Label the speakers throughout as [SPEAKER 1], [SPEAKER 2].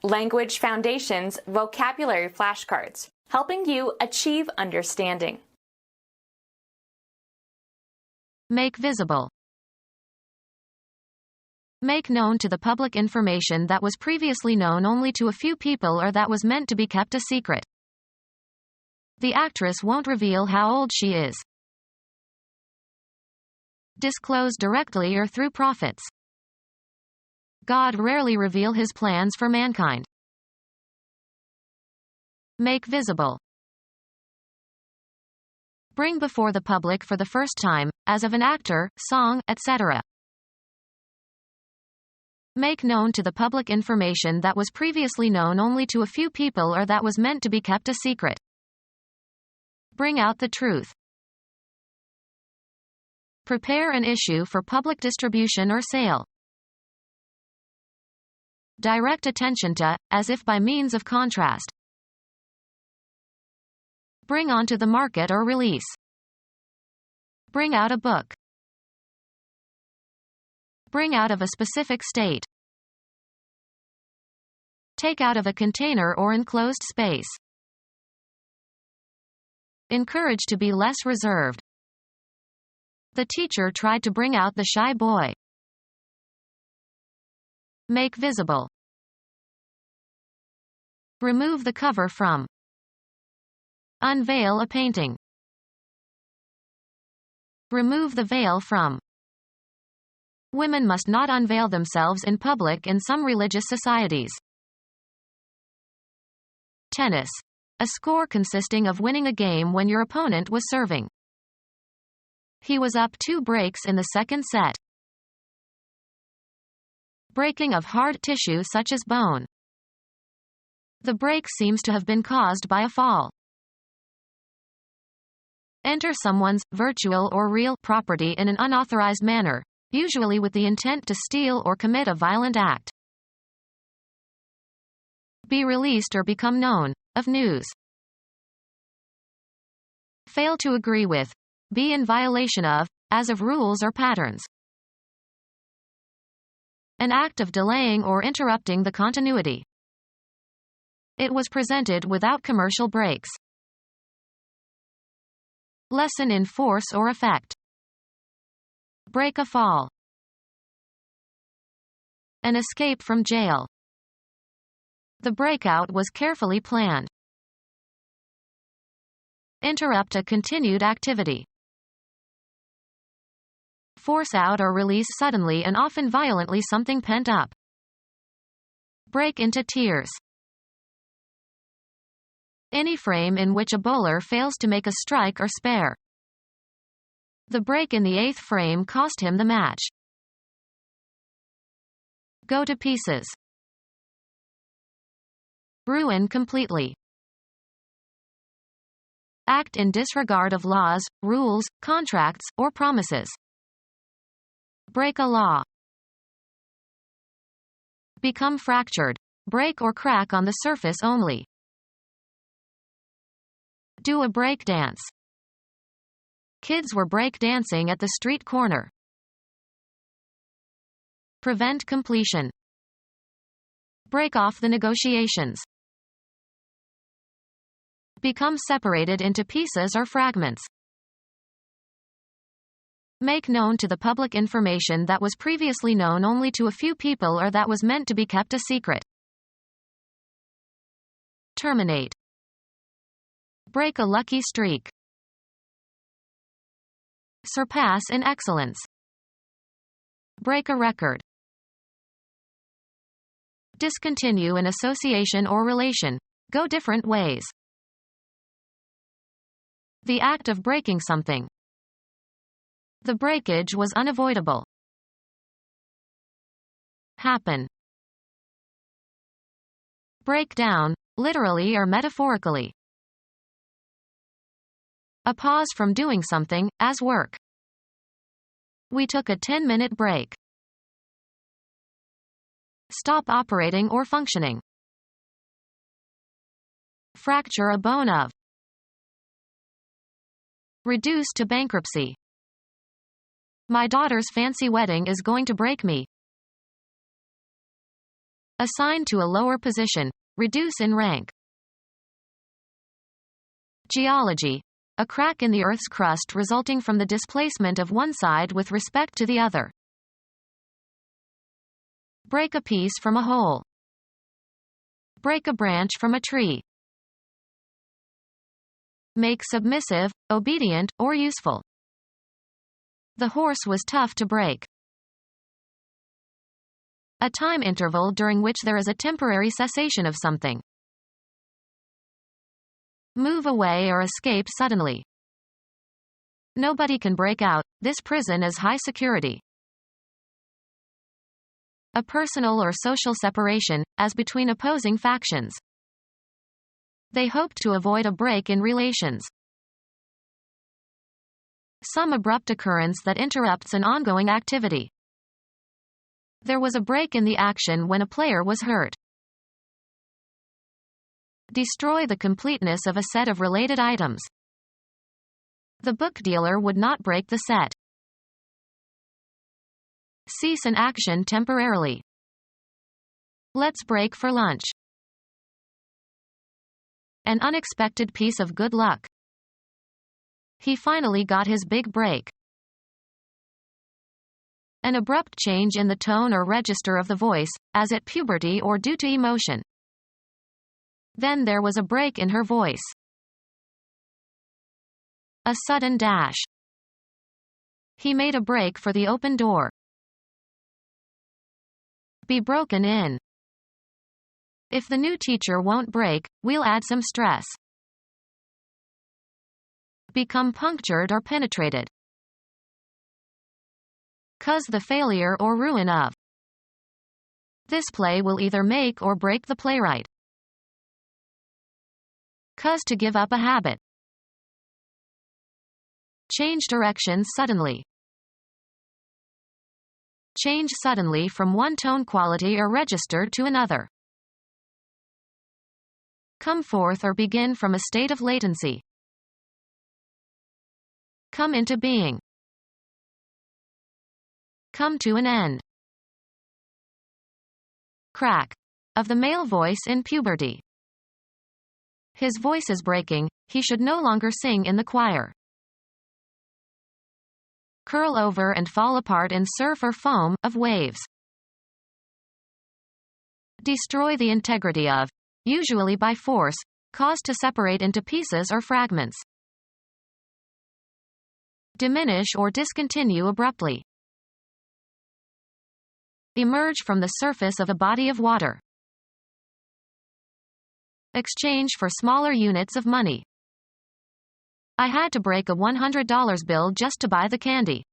[SPEAKER 1] Language Foundations Vocabulary Flashcards, helping you achieve understanding.
[SPEAKER 2] Make visible. Make known to the public information that was previously known only to a few people or that was meant to be kept a secret. The actress won't reveal how old she is. Disclose directly or through prophets. God rarely reveal his plans for mankind. Make visible. Bring before the public for the first time, as of an actor, song, etc. Make known to the public information that was previously known only to a few people or that was meant to be kept a secret. Bring out the truth. Prepare an issue for public distribution or sale. Direct attention to, as if by means of contrast. Bring onto the market or release. Bring out a book. Bring out of a specific state. Take out of a container or enclosed space. Encourage to be less reserved. The teacher tried to bring out the shy boy. Make visible. Remove the cover from. Unveil a painting. Remove the veil from. Women must not unveil themselves in public in some religious societies. Tennis. A score consisting of winning a game when your opponent was serving. He was up 2 breaks in the second set. Breaking of hard tissue such as bone. The break seems to have been caused by a fall. Enter someone's virtual or real property in an unauthorized manner, usually with the intent to steal or commit a violent act. Be released or become known of news. Fail to agree with. Be in violation of, as of rules or patterns. An act of delaying or interrupting the continuity. It was presented without commercial breaks. Lessen in force or effect. Break a fall. An escape from jail. The breakout was carefully planned. Interrupt a continued activity. Force out or release suddenly and often violently something pent up. Break into tears. Any frame in which a bowler fails to make a strike or spare. The break in the 8th frame cost him the match. Go to pieces. Ruin completely. Act in disregard of laws, rules, contracts, or promises. Break a law. Become fractured. Break or crack on the surface only. Do a break dance. Kids were break dancing at the street corner. Prevent completion. Break off the negotiations. Become separated into pieces or fragments. Make known to the public information that was previously known only to a few people or that was meant to be kept a secret. Terminate. Break a lucky streak. Surpass in excellence. Break a record. Discontinue an association or relation. Go different ways. The act of breaking something. The breakage was unavoidable. Happen. Break down, literally or metaphorically. A pause from doing something, as work. We took a 10-minute break. Stop operating or functioning. Fracture a bone of. Reduce to bankruptcy. My daughter's fancy wedding is going to break me. Assign to a lower position. Reduce in rank. Geology. A crack in the Earth's crust resulting from the displacement of one side with respect to the other. Break a piece from a whole. Break a branch from a tree. Make submissive, obedient, or useful. The horse was tough to break. A time interval during which there is a temporary cessation of something. Move away or escape suddenly. Nobody can break out. This prison is high security. A personal or social separation, as between opposing factions. They hoped to avoid a break in relations. Some abrupt occurrence that interrupts an ongoing activity. There was a break in the action when a player was hurt. Destroy the completeness of a set of related items. The book dealer would not break the set. Cease an action temporarily. Let's break for lunch. An unexpected piece of good luck. He finally got his big break. An abrupt change in the tone or register of the voice, as at puberty or due to emotion. Then there was a break in her voice. A sudden dash. He made a break for the open door. Be broken in. If the new teacher won't break, we'll add some stress. Become punctured or penetrated. Cause the failure or ruin of. This play will either make or break the playwright. Cause to give up a habit. Change direction suddenly. Change suddenly from one tone quality or register to another. Come forth or begin from a state of latency. Come into being. Come to an end. Crack. Of the male voice in puberty. His voice is breaking, he should no longer sing in the choir. Curl over and fall apart in surf or foam, of waves. Destroy the integrity of, usually by force, cause to separate into pieces or fragments. Diminish or discontinue abruptly. Emerge from the surface of a body of water. Exchange for smaller units of money. I had to break a $100 bill just to buy the candy.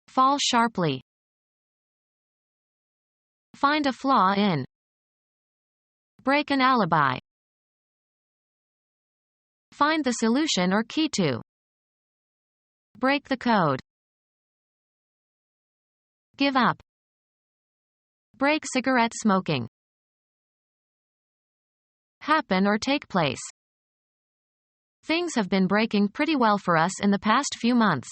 [SPEAKER 2] Fall sharply. Find a flaw in. Break an alibi. Find the solution or key to. Break the code. Give up. Break cigarette smoking. Happen or take place. Things have been breaking pretty well for us in the past few months.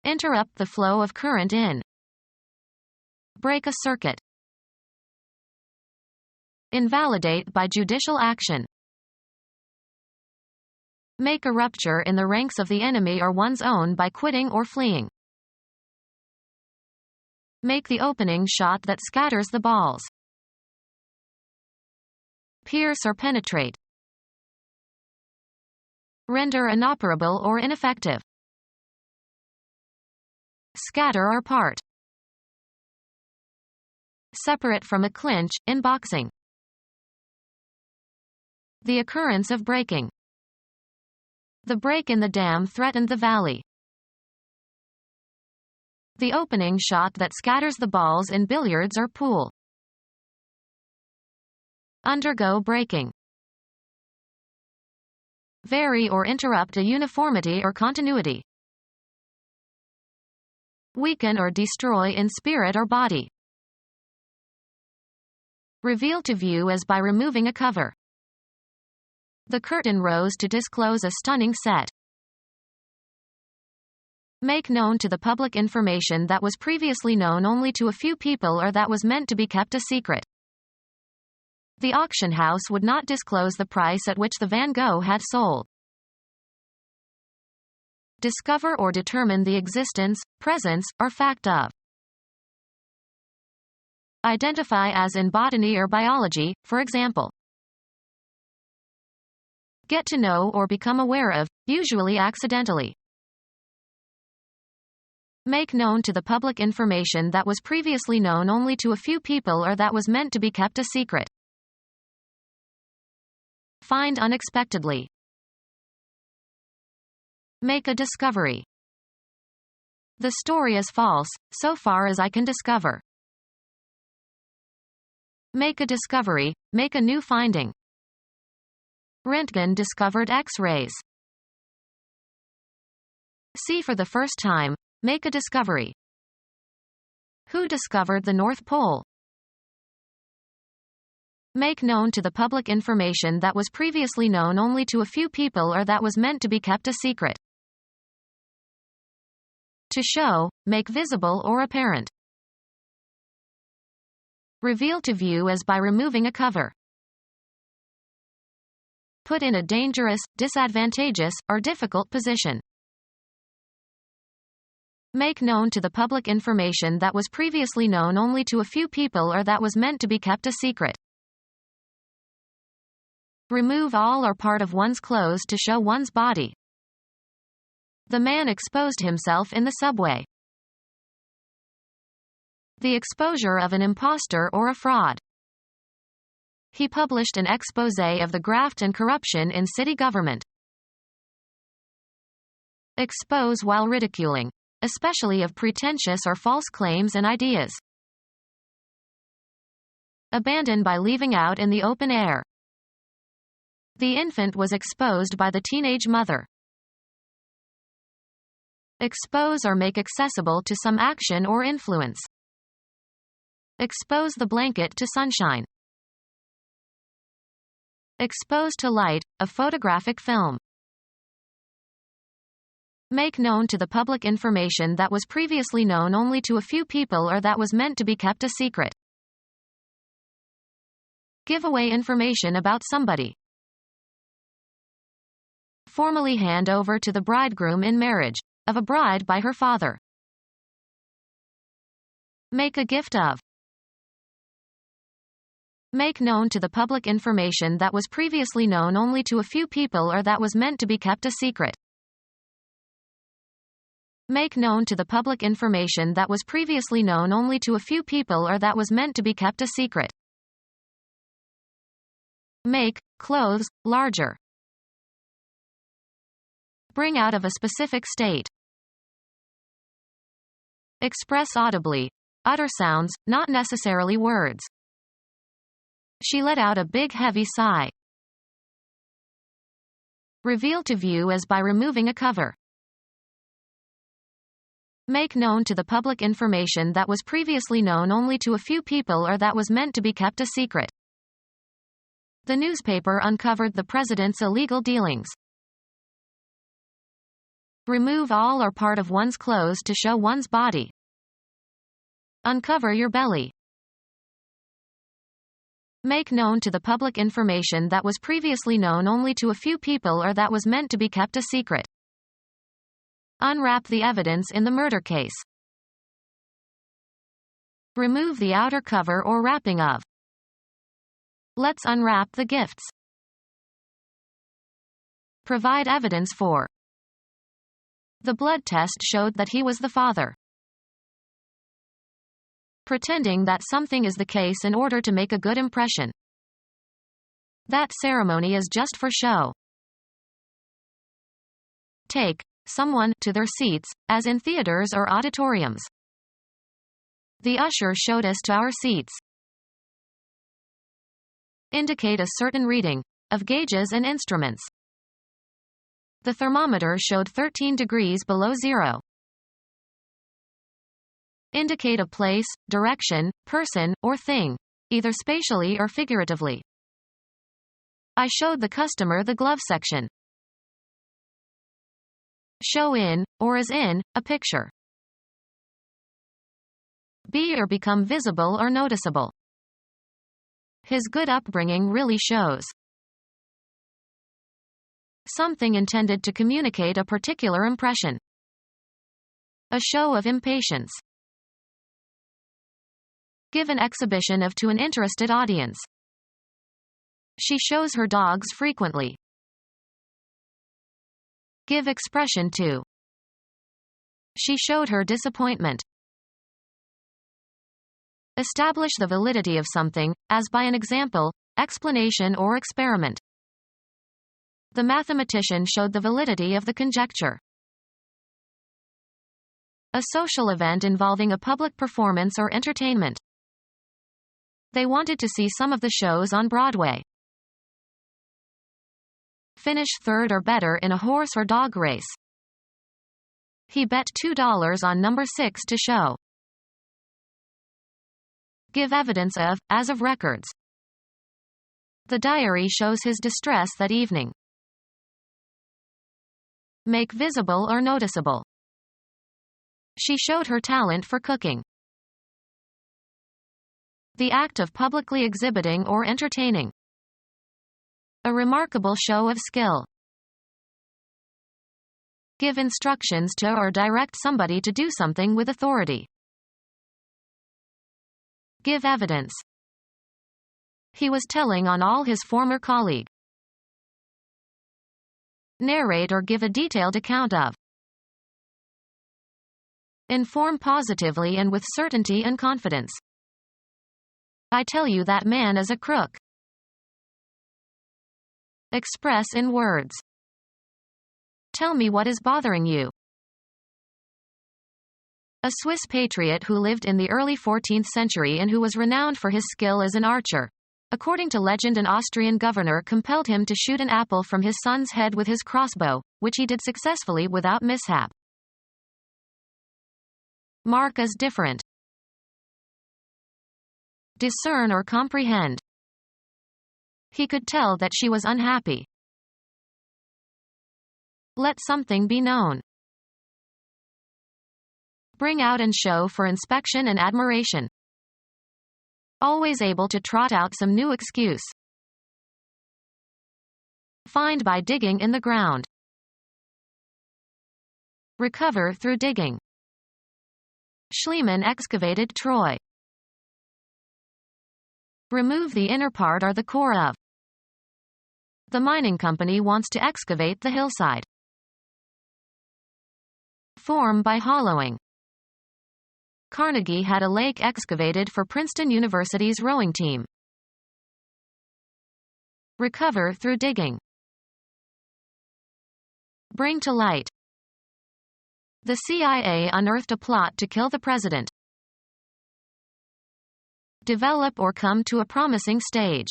[SPEAKER 2] Interrupt the flow of current in. Break a circuit. Invalidate by judicial action. Make a rupture in the ranks of the enemy or one's own by quitting or fleeing. Make the opening shot that scatters the balls. Pierce or penetrate. Render inoperable or ineffective. Scatter or part. Separate from a clinch, in boxing. The occurrence of breaking. The break in the dam threatened the valley. The opening shot that scatters the balls in billiards or pool. Undergo breaking. Vary or interrupt a uniformity or continuity. Weaken or destroy in spirit or body. Reveal to view as by removing a cover. The curtain rose to disclose a stunning set. Make known to the public information that was previously known only to a few people or that was meant to be kept a secret. The auction house would not disclose the price at which the Van Gogh had sold. Discover or determine the existence, presence, or fact of. Identify as in botany or biology, for example. Get to know or become aware of, usually accidentally. Make known to the public information that was previously known only to a few people or that was meant to be kept a secret. Find unexpectedly. Make a discovery. The story is false, so far as I can discover. Make a discovery, make a new finding. Röntgen discovered X-rays. See for the first time, make a discovery. Who discovered the North Pole? Make known to the public information that was previously known only to a few people or that was meant to be kept a secret. To show, make visible or apparent. Reveal to view as by removing a cover. Put in a dangerous, disadvantageous, or difficult position. Make known to the public information that was previously known only to a few people or that was meant to be kept a secret. Remove all or part of one's clothes to show one's body. The man exposed himself in the subway. The exposure of an impostor or a fraud. He published an exposé of the graft and corruption in city government. Expose while ridiculing, especially of pretentious or false claims and ideas. Abandon by leaving out in the open air. The infant was exposed by the teenage mother. Expose or make accessible to some action or influence. Expose the blanket to sunshine. Expose to light, a photographic film. Make known to the public information that was previously known only to a few people or that was meant to be kept a secret. Give away information about somebody. Formally hand over to the bridegroom in marriage, of a bride by her father. Make a gift of. Make known to the public information that was previously known only to a few people or that was meant to be kept a secret. Make known to the public information that was previously known only to a few people or that was meant to be kept a secret. Make clothes larger. Bring out of a specific state. Express audibly. Utter sounds, not necessarily words. She let out a big heavy sigh. Reveal to view as by removing a cover. Make known to the public information that was previously known only to a few people or that was meant to be kept a secret. The newspaper uncovered the president's illegal dealings. Remove all or part of one's clothes to show one's body. Uncover your belly. Make known to the public information that was previously known only to a few people or that was meant to be kept a secret. Unwrap the evidence in the murder case. Remove the outer cover or wrapping of. Let's unwrap the gifts. Provide evidence for. The blood test showed that he was the father. Pretending that something is the case in order to make a good impression. That ceremony is just for show. Take someone to their seats, as in theaters or auditoriums. The usher showed us to our seats. Indicate a certain reading of gauges and instruments. The thermometer showed 13 degrees below zero. Indicate a place, direction, person, or thing, either spatially or figuratively. I showed the customer the glove section. Show in, or as in, a picture. Be or become visible or noticeable. His good upbringing really shows. Something intended to communicate a particular impression. A show of impatience. Give an exhibition of to an interested audience. She shows her dogs frequently. Give expression to. She showed her disappointment. Establish the validity of something, as by an example, explanation or experiment. The mathematician showed the validity of the conjecture. A social event involving a public performance or entertainment. They wanted to see some of the shows on Broadway. Finish third or better in a horse or dog race. He bet $2 on number 6 to show. Give evidence of, as of records. The diary shows his distress that evening. Make visible or noticeable. She showed her talent for cooking. The act of publicly exhibiting or entertaining. A remarkable show of skill. Give instructions to or direct somebody to do something with authority. Give evidence. He was telling on all his former colleagues. Narrate or give a detailed account of. Inform positively and with certainty and confidence. I tell you that man is a crook. Express in words. Tell me what is bothering you. A Swiss patriot who lived in the early 14th century and who was renowned for his skill as an archer. According to legend, an Austrian governor compelled him to shoot an apple from his son's head with his crossbow, which he did successfully without mishap. Mark as different. Discern or comprehend. He could tell that she was unhappy. Let something be known. Bring out and show for inspection and admiration. Always able to trot out some new excuse. Find by digging in the ground. Recover through digging. Schliemann excavated Troy. Remove the inner part or the core of. The mining company wants to excavate the hillside. Form by hollowing. Carnegie had a lake excavated for Princeton University's rowing team. Recover through digging. Bring to light. The CIA unearthed a plot to kill the president. Develop or come to a promising stage.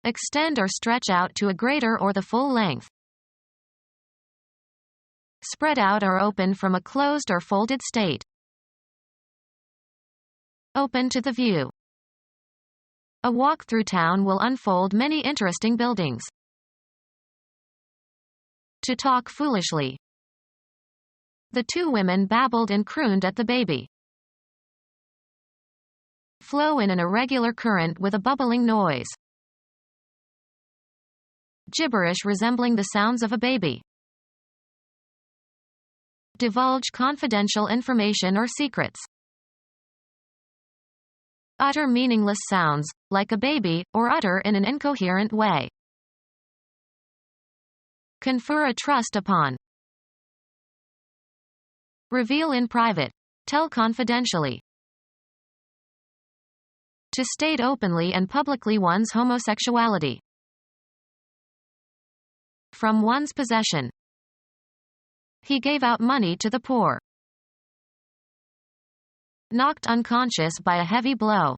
[SPEAKER 2] Extend or stretch out to a greater or the full length. Spread out or open from a closed or folded state. Open to the view. A walk through town will unfold many interesting buildings. To talk foolishly. The two women babbled and crooned at the baby. Flow in an irregular current with a bubbling noise. Gibberish resembling the sounds of a baby. Divulge confidential information or secrets. Utter meaningless sounds, like a baby, or utter in an incoherent way. Confer a trust upon. Reveal in private. Tell confidentially. To state openly and publicly one's homosexuality. From one's possession. He gave out money to the poor. Knocked unconscious by a heavy blow.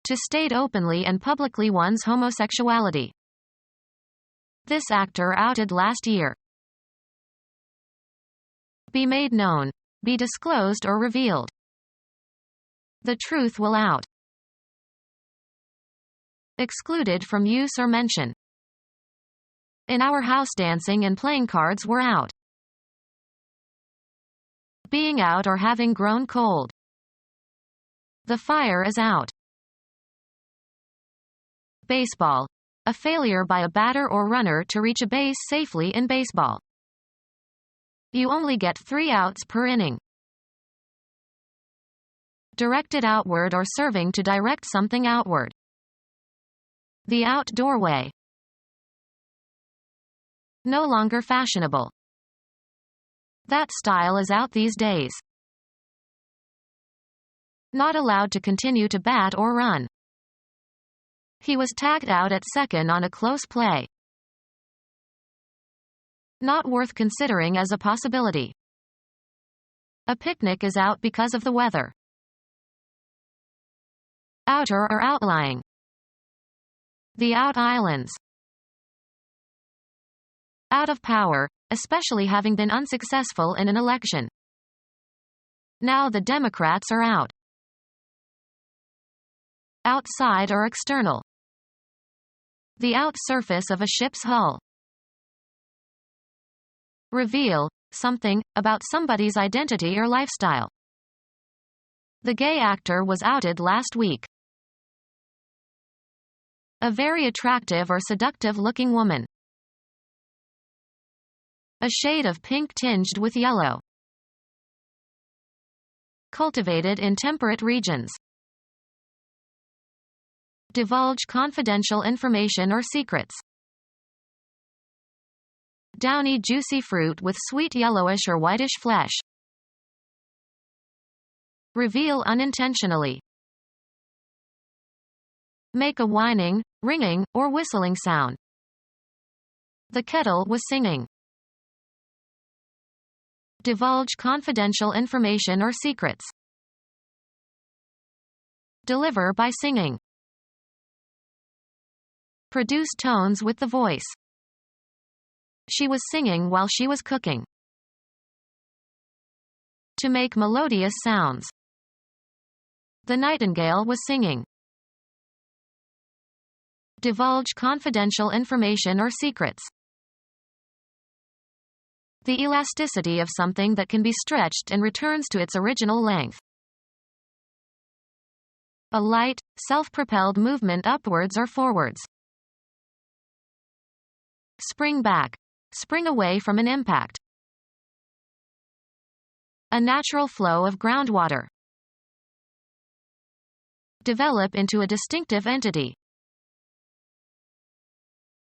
[SPEAKER 2] To state openly and publicly one's homosexuality. This actor outed last year. Be made known. Be disclosed or revealed. The truth will out. Excluded from use or mention. In our house, dancing and playing cards were out. Being out or having grown cold. The fire is out. Baseball. A failure by a batter or runner to reach a base safely in baseball. You only get 3 outs per inning. Directed outward or serving to direct something outward. The out doorway. No longer fashionable. That style is out these days. Not allowed to continue to bat or run. He was tagged out at second on a close play. Not worth considering as a possibility. A picnic is out because of the weather. Outer or outlying. The out islands. Out of power, especially having been unsuccessful in an election. Now the Democrats are out. Outside or external. The out surface of a ship's hull. Reveal something about somebody's identity or lifestyle. The gay actor was outed last week. A very attractive or seductive-looking woman. A shade of pink tinged with yellow. Cultivated in temperate regions. Divulge confidential information or secrets. Downy juicy fruit with sweet yellowish or whitish flesh. Reveal unintentionally. Make a whining, ringing, or whistling sound. The kettle was singing. Divulge confidential information or secrets. Deliver by singing. Produce tones with the voice. She was singing while she was cooking. To make melodious sounds. The nightingale was singing. Divulge confidential information or secrets. The elasticity of something that can be stretched and returns to its original length. A light, self-propelled movement upwards or forwards. Spring back. Spring away from an impact. A natural flow of groundwater. Develop into a distinctive entity.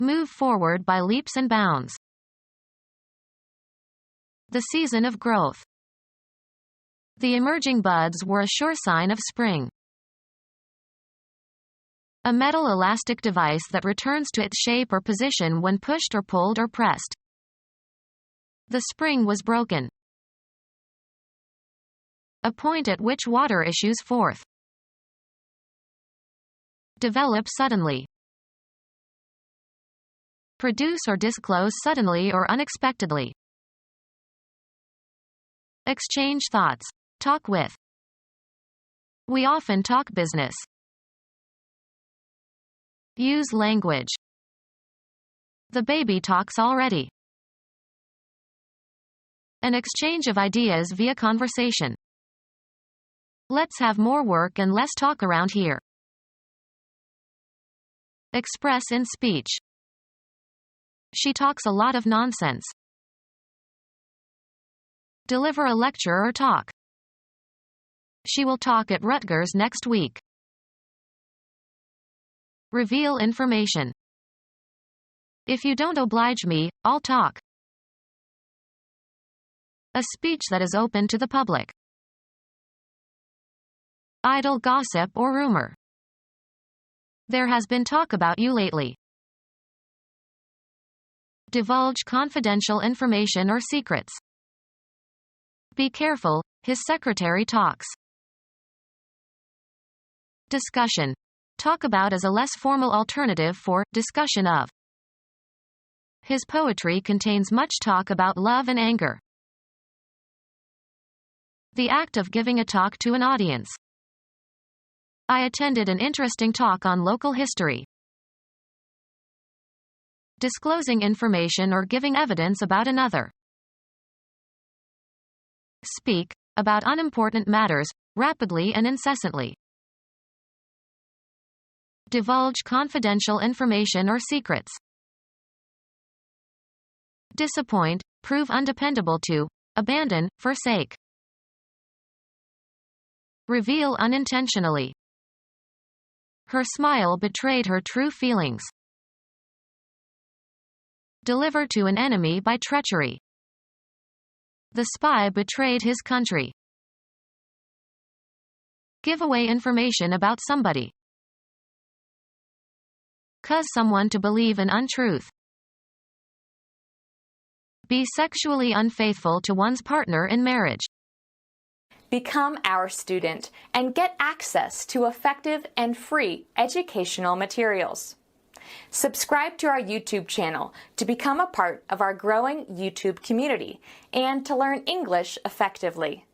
[SPEAKER 2] Move forward by leaps and bounds. The season of growth. The emerging buds were a sure sign of spring. A metal elastic device that returns to its shape or position when pushed or pulled or pressed. The spring was broken. A point at which water issues forth. Develop suddenly. Produce or disclose suddenly or unexpectedly. Exchange thoughts. Talk with. We often talk business. Use language. The baby talks already. An exchange of ideas via conversation. Let's have more work and less talk around here. Express in speech. She talks a lot of nonsense. Deliver a lecture or talk. She will talk at Rutgers next week. Reveal information. If you don't oblige me, I'll talk. A speech that is open to the public. Idle gossip or rumor. There has been talk about you lately. Divulge confidential information or secrets. Be careful, his secretary talks. Discussion. Talk about as a less formal alternative for discussion of. His poetry contains much talk about love and anger. The act of giving a talk to an audience. I attended an interesting talk on local history. disclosing information or giving evidence about another. Speak about unimportant matters, rapidly and incessantly. Divulge confidential information or secrets. Disappoint, prove undependable to, abandon, forsake. Reveal unintentionally. Her smile betrayed her true feelings. Deliver to an enemy by treachery. The spy betrayed his country. Give away information about somebody. Cause someone to believe an untruth. Be sexually unfaithful to one's partner in marriage.
[SPEAKER 1] Become our student and get access to effective and free educational materials. Subscribe to our YouTube channel to become a part of our growing YouTube community and to learn English effectively.